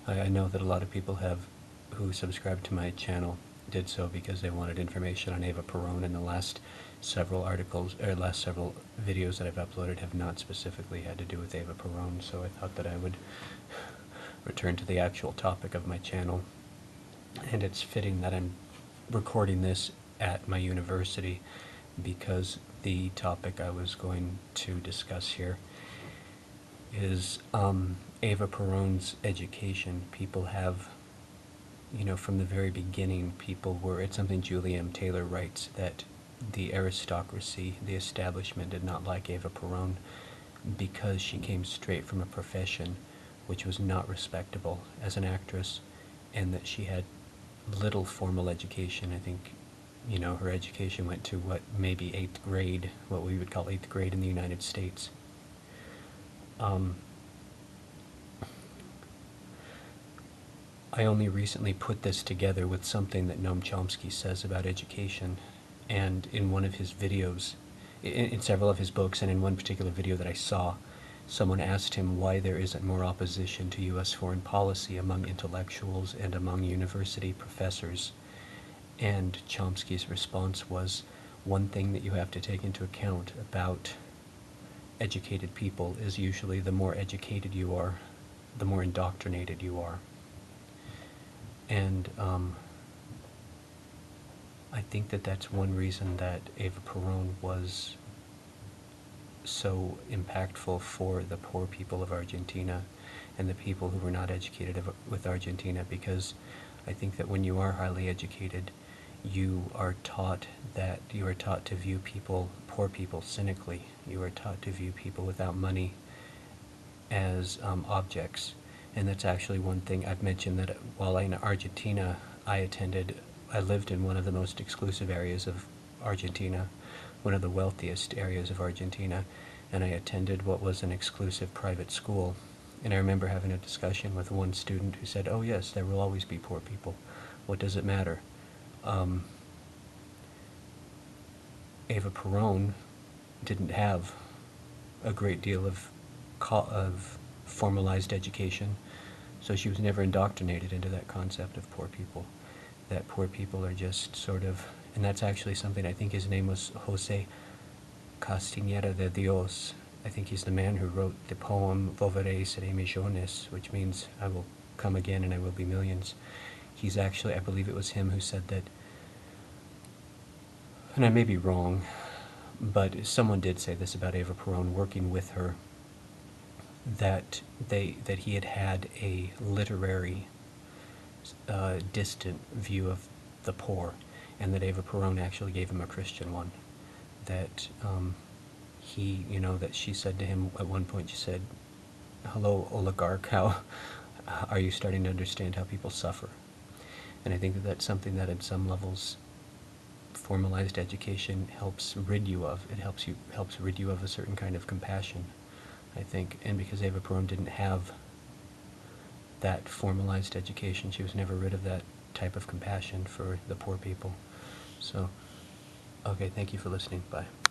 I know that a lot of people who subscribe to my channel did so because they wanted information on Eva Peron, and the last several articles, or last several videos that I've uploaded have not specifically had to do with Eva Peron, so I thought that I would return to the actual topic of my channel. And it's fitting that I'm recording this at my university because the topic I was going to discuss here is Eva Peron's education. People have, from the very beginning, it's something Julie M. Taylor writes, that the aristocracy, the establishment, did not like Eva Peron because she came straight from a profession which was not respectable as an actress, and that she had little formal education. I think, her education went to maybe 8th grade, what we would call 8th grade in the United States. I only recently put this together with something that Noam Chomsky says about education, and in one of his videos, in several of his books, and in one particular video that I saw, someone asked him why there isn't more opposition to U.S. foreign policy among intellectuals and among university professors. And Chomsky's response was, one thing that you have to take into account about educated people is usually the more educated you are, the more indoctrinated you are. And I think that that's one reason that Eva Peron was so impactful for the poor people of Argentina and the people who were not educated with Argentina, because I think that when you are highly educated, you are taught to view poor people cynically. You are taught to view people without money as objects. And that's actually one thing I've mentioned, that while in Argentina, I lived in one of the most exclusive areas of Argentina, one of the wealthiest areas of Argentina, and I attended what was an exclusive private school. And I remember having a discussion with one student who said, "Oh yes, there will always be poor people. What does it matter?" Eva Peron didn't have a great deal of formalized education, so she was never indoctrinated into that concept of poor people. That poor people are just sort of, and that's actually something, I think his name was Jose Castiñera de Dios. I think he's the man who wrote the poem Volveré y seré millones, which means I will come again and I will be millions. He's actually, I believe it was him who said that, and I may be wrong, but someone did say this about Eva Peron working with her, that he had a literary distant view of the poor, and that Eva Peron actually gave him a Christian one. That that she said to him at one point, she said, "Hello, oligarch, how are you starting to understand how people suffer?" And I think that that's something that at some levels formalized education helps rid you of. It helps rid you of a certain kind of compassion, I think. And because Eva Peron didn't have that formalized education, she was never rid of that type of compassion for the poor people. So, okay, thank you for listening. Bye.